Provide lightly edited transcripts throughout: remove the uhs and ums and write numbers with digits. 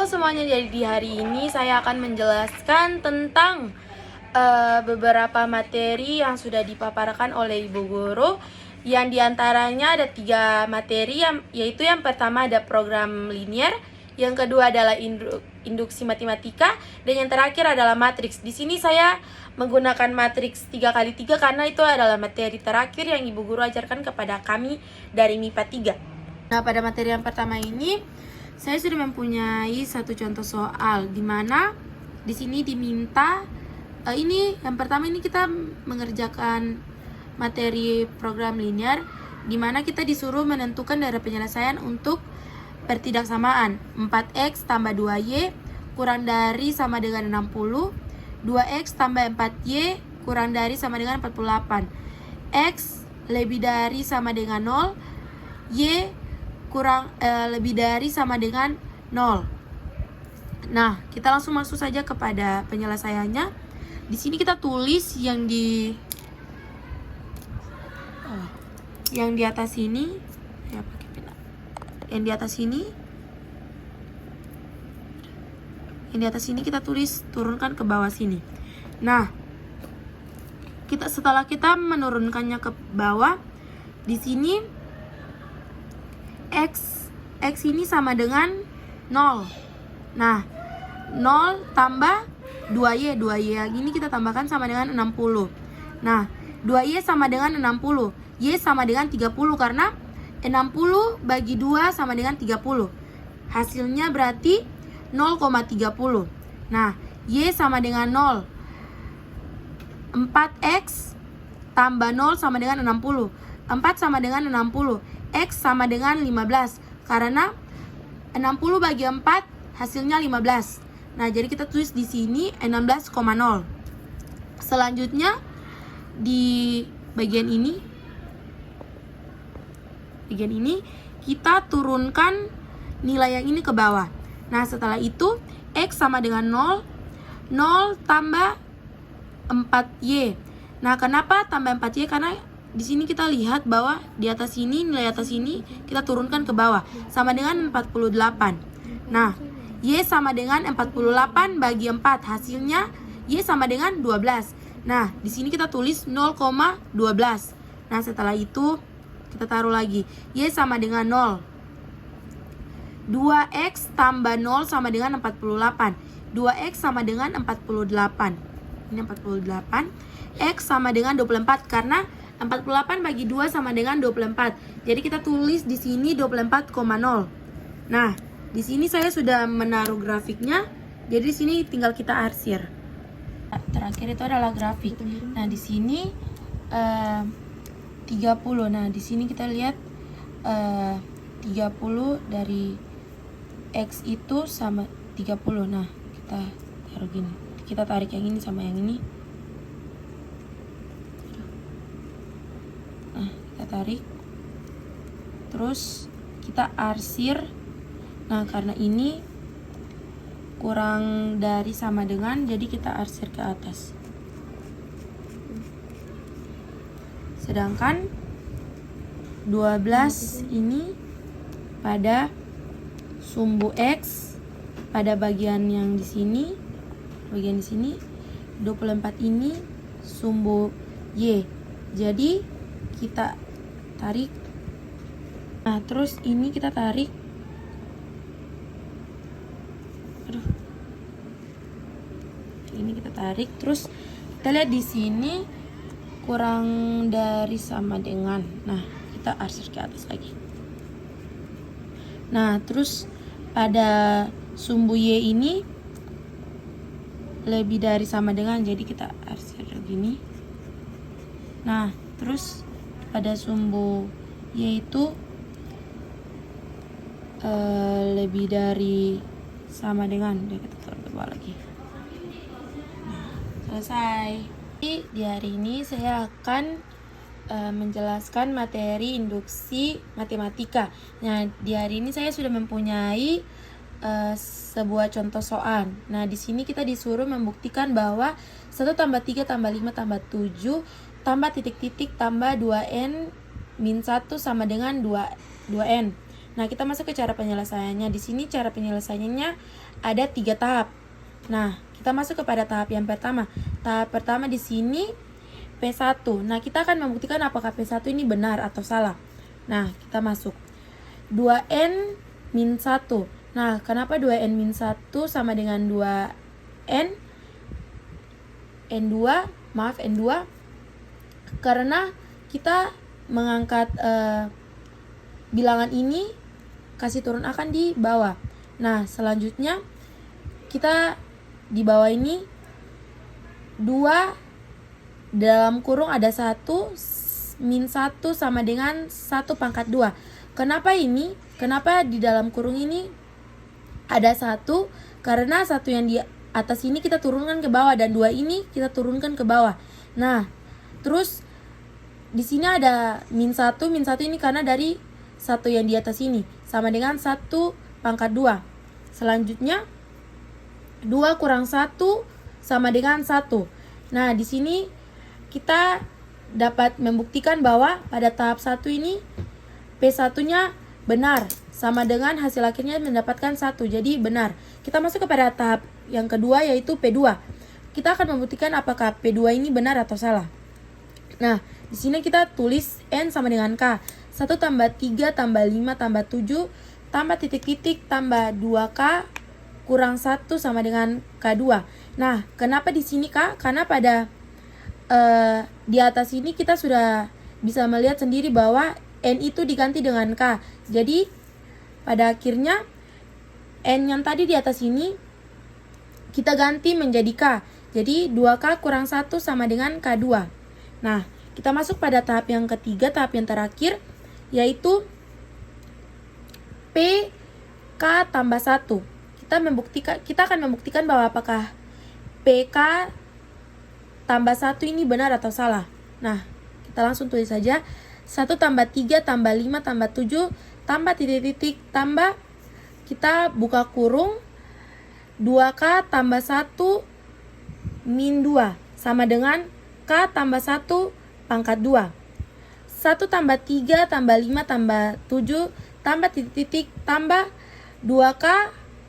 semuanya, jadi di hari ini saya akan menjelaskan tentang beberapa materi yang sudah dipaparkan oleh Ibu Guru. Yang diantaranya ada 3 materi, yaitu yang pertama ada program linier, yang kedua adalah induksi matematika, dan yang terakhir adalah matriks. Di sini saya menggunakan matriks 3x3 karena itu adalah materi terakhir yang Ibu Guru ajarkan kepada kami dari MIPA 3. Nah, pada materi yang pertama ini saya sudah mempunyai satu contoh soal di mana di sini diminta ini yang pertama ini kita mengerjakan materi program linear di mana kita disuruh menentukan dari penyelesaian untuk pertidaksamaan 4x tambah 2y kurang dari sama dengan 60, 2x tambah 4y kurang dari sama dengan 48, x lebih dari sama dengan 0, y kurang lebih dari sama dengan 0. Nah, kita langsung masuk saja kepada penyelesaiannya. Di sini kita tulis yang di atas ini, ya pakai pena. Yang di atas ini, kita tulis turunkan ke bawah sini. Nah, setelah kita menurunkannya ke bawah, di sini x ini sama dengan 0. Nah, 0 tambah 2y yang ini kita tambahkan sama dengan 60. Nah, 2y sama dengan 60, y sama dengan 30 karena 60 bagi 2 sama dengan 30. Hasilnya berarti 0,30. Nah, y sama dengan 0. 4x tambah 0 sama dengan 60. 4 sama dengan 60. X sama dengan 15. Karena 60 bagi 4 hasilnya 15. Nah, jadi kita tulis di sini 16,0. Selanjutnya di bagian ini kita turunkan nilai yang ini ke bawah. Nah, setelah itu x sama dengan 0, 0 tambah 4y. Nah, kenapa tambah 4y? Karena di sini kita lihat bahwa di atas ini, nilai atas ini kita turunkan ke bawah sama dengan 48. Nah, y sama dengan 48 bagi 4, hasilnya y sama dengan 12. Nah, di sini kita tulis 0,12. Nah, setelah itu kita taruh lagi y sama dengan 0. 2x tambah 0 sama dengan 48. 2x sama dengan 48. Ini 48. X sama dengan 24 karena 48 bagi 2 sama dengan 24. Jadi kita tulis di sini 24,0. Nah, di sini saya sudah menaruh grafiknya. Jadi di sini tinggal kita arsir. Terakhir itu adalah grafik. Nah, di sini 30. Nah, di sini kita lihat 30 dari x itu sama 30. Nah, kita taruh gini. Kita tarik yang ini sama yang ini. Nah, kita tarik. Terus kita arsir. Nah, karena ini kurang dari sama dengan, jadi kita arsir ke atas. Sedangkan 12 ini pada sumbu x pada bagian yang di sini, 24 ini sumbu y. Jadi kita tarik. Nah, terus ini kita tarik. Ini kita tarik, terus kita lihat di sini kurang dari sama dengan. Nah, kita arsir ke atas lagi. Nah, terus pada sumbu y ini lebih dari sama dengan, jadi kita arsir begini. Nah, terus pada sumbu y itu lebih dari sama dengan, jadi kita taruh ke bawah lagi. Selesai. Di hari ini saya akan menjelaskan materi induksi matematika. Nah, di hari ini saya sudah mempunyai sebuah contoh soal. Nah, di sini kita disuruh membuktikan bahwa 1 tambah 3 tambah 5 tambah 7 tambah titik-titik tambah 2n min 1 sama dengan 2n. Nah, kita masuk ke cara penyelesaiannya. Di sini cara penyelesaiannya ada 3 tahap. Nah, kita masuk kepada tahap yang pertama. Tahap pertama di sini P1. Nah, kita akan membuktikan apakah P1 ini benar atau salah. Nah, kita masuk 2N min 1. Nah, kenapa 2N min 1 sama dengan 2N? N2, karena kita mengangkat bilangan ini kasih turun akan di bawah. Nah, selanjutnya kita di bawah ini 2 dalam kurung ada 1 min 1 sama dengan 1 pangkat 2. Kenapa ini? Kenapa di dalam kurung ini ada 1? Karena 1 yang di atas ini kita turunkan ke bawah dan 2 ini kita turunkan ke bawah. Nah, terus di sini ada min 1 ini karena dari 1 yang di atas ini sama dengan 1 pangkat 2. Selanjutnya 2 kurang 1 sama dengan 1. Nah, di sini kita dapat membuktikan bahwa pada tahap 1 ini P1-nya benar sama dengan hasil akhirnya mendapatkan 1. Jadi benar. Kita masuk kepada tahap yang kedua yaitu P2. Kita akan membuktikan apakah P2 ini benar atau salah. Nah, di sini kita tulis N sama dengan K. 1 tambah 3 tambah 5 tambah 7 tambah titik-titik tambah 2K kurang 1 sama dengan K2. Nah, kenapa di sini K? Karena pada di atas ini kita sudah bisa melihat sendiri bahwa N itu diganti dengan K. Jadi, pada akhirnya N yang tadi di atas ini kita ganti menjadi K. Jadi, 2K kurang 1 sama dengan K2. Nah, kita masuk pada tahap yang ketiga, tahap yang terakhir, yaitu PK tambah 1. Kita akan membuktikan bahwa apakah PK tambah 1 ini benar atau salah. Nah, kita langsung tulis saja. 1 tambah 3 tambah 5 tambah 7 tambah titik-titik tambah, kita buka kurung, 2K tambah 1 min 2 sama dengan K tambah 1 pangkat 2. 1 tambah 3 tambah 5 tambah 7 tambah titik-titik tambah 2K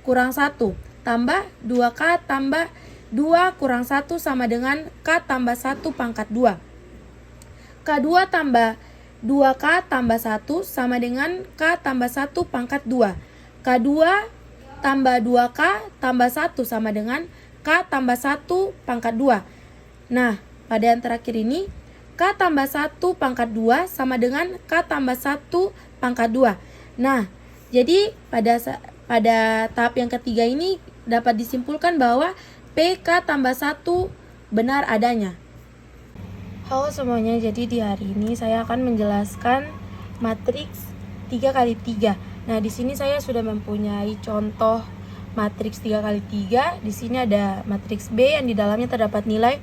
kurang 1 tambah 2K tambah 2 kurang 1 sama dengan K tambah 1 pangkat 2. K2 tambah 2K tambah 1 sama dengan K tambah 1 pangkat 2. K2 tambah 2K tambah 1 sama dengan K tambah 1 pangkat 2. Nah, pada yang terakhir ini K tambah 1 pangkat 2 sama dengan K tambah 1 pangkat 2. Nah, jadi pada tahap yang ketiga ini dapat disimpulkan bahwa PK tambah 1 benar adanya. Halo semuanya, jadi di hari ini saya akan menjelaskan matriks 3x3. Nah, di sini saya sudah mempunyai contoh matriks 3x3. Di sini ada matriks B yang di dalamnya terdapat nilai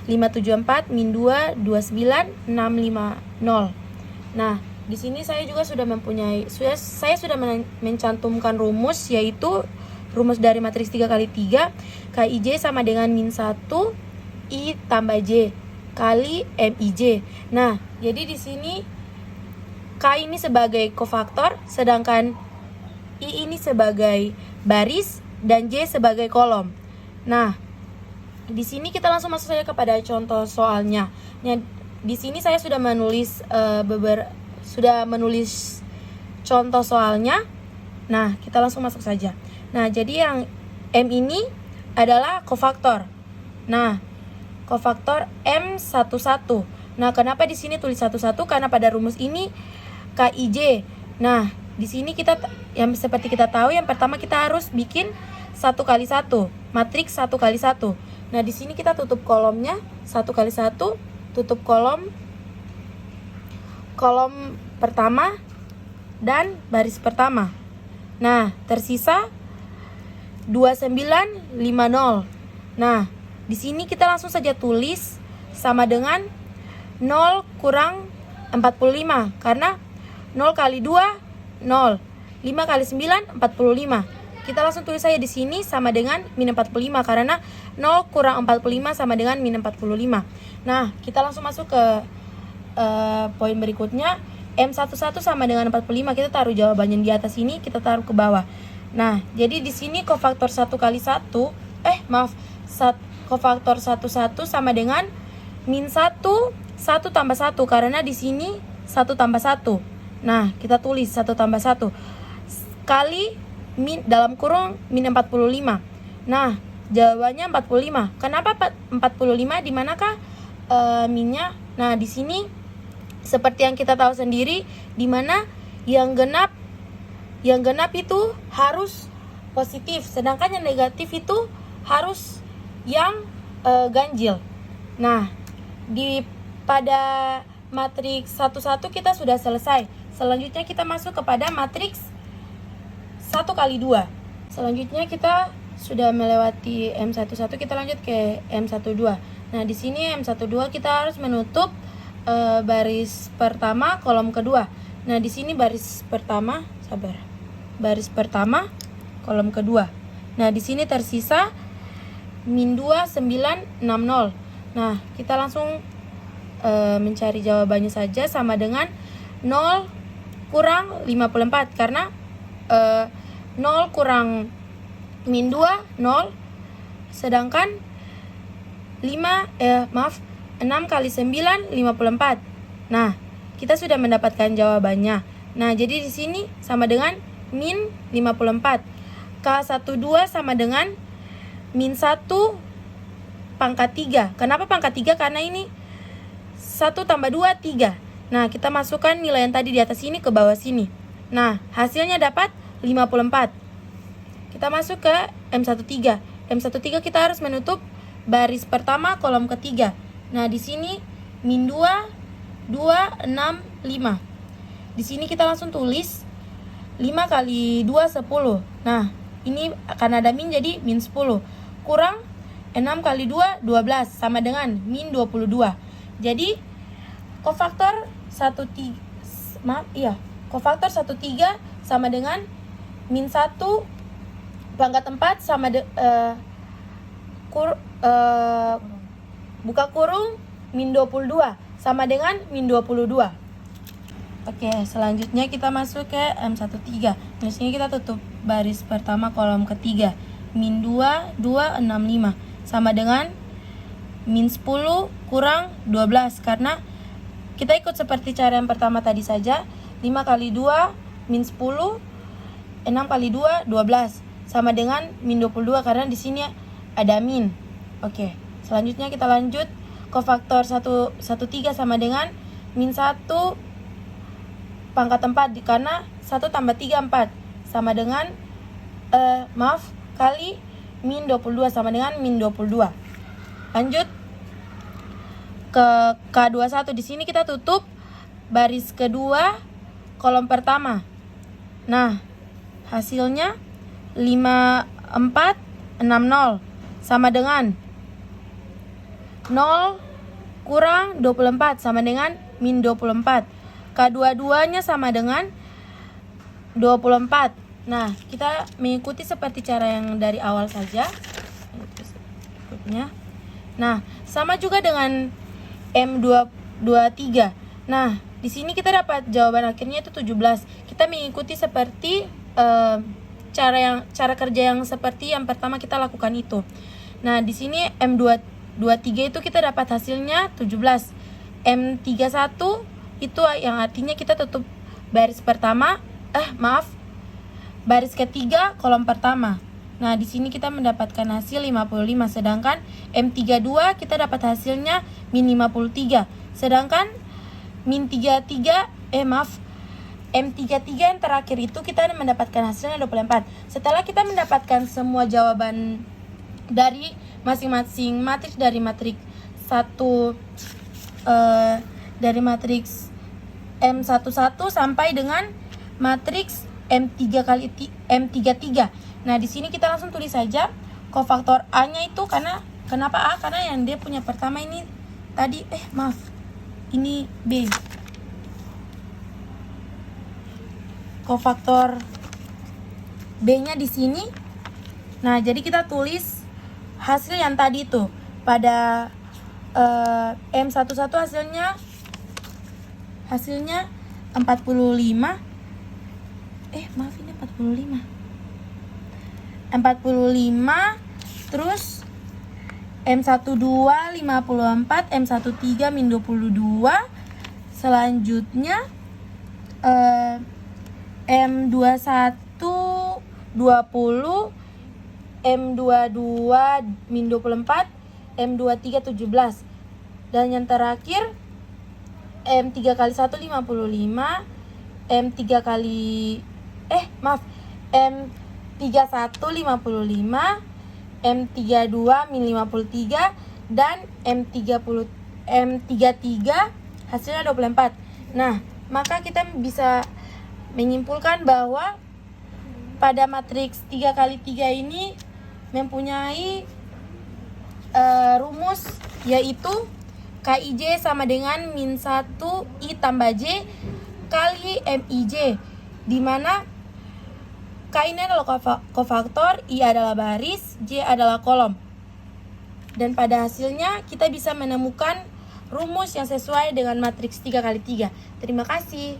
574 min 2 29 650. Nah, di sini saya juga sudah mencantumkan rumus, yaitu rumus dari matriks 3x3 KIJ sama dengan min 1 I tambah J kali MIJ. Nah, jadi di sini K ini sebagai kofaktor, sedangkan I ini sebagai baris dan J sebagai kolom. Nah, di sini kita langsung masuk saja kepada contoh soalnya. Nah, di sini saya sudah menulis contoh soalnya. Nah, kita langsung masuk saja. Nah, jadi yang M ini adalah kofaktor. Nah, kofaktor M11. Nah, kenapa di sini tulis 11? Karena pada rumus ini KIJ. Nah, di sini yang seperti kita tahu, yang pertama kita harus bikin 1 kali 1, matriks 1 kali 1. Nah, di sini kita tutup kolomnya 1 kali 1, tutup kolom pertama dan baris pertama. Nah, tersisa 2950. Nah, di sini kita langsung saja tulis sama dengan 0 kurang 45, karena 0 kali 2 0, 5 kali 9 45. Kita langsung tulis saja di sini sama dengan min 45, karena 0 kurang 45 sama dengan min 45. Nah, kita langsung masuk ke poin berikutnya, M11 sama dengan 45, kita taruh jawabannya di atas ini, kita taruh ke bawah. Nah, jadi di sini kofaktor 1 kali 1, kofaktor 1 sama dengan min 1 tambah 1, karena di sini 1 tambah 1. Nah, kita tulis 1 tambah 1 kali min dalam kurung min 45. Nah, jawabannya 45. Kenapa 45? Di manakah minnya? Nah, di sini seperti yang kita tahu sendiri, di mana yang genap itu harus positif, sedangkan yang negatif itu harus yang ganjil. Nah, pada matriks 1 kita sudah selesai. Selanjutnya kita masuk kepada matriks 1 kali 2. Selanjutnya kita sudah melewati M11, kita lanjut ke M12. Nah, di sini M12 kita harus menutup baris pertama kolom kedua. Nah, di sini baris pertama, baris pertama kolom kedua. Nah, di sini tersisa min 2 9 60. Nah, kita langsung mencari jawabannya saja, sama dengan 0 kurang 54, karena 0 kurang min 2 0, sedangkan 6 kali 9 54. Nah, kita sudah mendapatkan jawabannya. Nah, jadi di sini sama dengan min 54. K12 sama dengan min 1 pangkat 3. Kenapa pangkat 3? Karena ini 1 tambah 2 3. Nah, kita masukkan nilai yang tadi di atas ini ke bawah sini. Nah, hasilnya dapat 54. Kita masuk ke M13. M13 kita harus menutup baris pertama kolom ketiga. Nah, di sini min 2 2 6 5. Di sini kita langsung tulis 5 kali 2 10. Nah, ini karena ada min jadi min 10. Kurang 6 kali 2 12 sama dengan min 22. Jadi kofaktor 13 sama dengan min 1 pangkat 4 sama buka kurung min 22 sama dengan min 22. Oke, selanjutnya kita masuk ke M13. Di sini kita tutup baris pertama kolom ketiga. Min 2 2 6 5 sama dengan min 10 kurang 12, karena kita ikut seperti cara yang pertama tadi saja. 5 kali 2 min 10, 6 kali 2 12 sama dengan min 22, karena di sini ada min. Oke, selanjutnya kita lanjut. Kofaktor 13 sama dengan min 1 pangkat 4, karena 1 tambah 3 4 sama dengan kali min 22 sama dengan min 22. Lanjut ke K21. Di sini kita tutup baris kedua kolom pertama. Nah, hasilnya 5 4 6 0 sama dengan 0 kurang 24 sama dengan min 24. K22-nya sama dengan 24. Nah, kita mengikuti seperti cara yang dari awal saja. Nah, sama juga dengan M23. Nah, di sini kita dapat jawaban akhirnya itu 17. Kita mengikuti seperti cara kerja yang seperti yang pertama kita lakukan itu. Nah, di sini M23 itu kita dapat hasilnya 17. M31 itu yang artinya kita tutup baris pertama, baris ketiga kolom pertama. Nah, di sini kita mendapatkan hasil 55, sedangkan M32 kita dapat hasilnya min 53. Sedangkan M33 yang terakhir itu kita mendapatkan hasilnya 24. Setelah kita mendapatkan semua jawaban dari masing-masing matriks dari matriks 1 dari matriks M11 sampai dengan matriks M33. Nah, di sini kita langsung tulis saja kofaktor A-nya itu, kenapa A? Karena yang dia punya pertama ini tadi ini B. Kofaktor B-nya di sini. Nah, jadi kita tulis hasil yang tadi itu. Pada M11 hasilnya 45. Maaf, ini 45. 45, terus M12 54, M13 min 22. Selanjutnya M21 20, M22 min 24, M23 17. Dan yang terakhir M3 kali 1 55, M3 kali M31 55, M32 min 53, dan M33 hasilnya 24. Nah, maka kita bisa menyimpulkan bahwa pada matriks 3 kali 3 ini mempunyai rumus, yaitu KIJ sama dengan min 1 I tambah J kali MIJ, di mana K ini adalah kofaktor, I adalah baris, J adalah kolom. Dan pada hasilnya kita bisa menemukan rumus yang sesuai dengan matriks 3 kali 3. Terima kasih.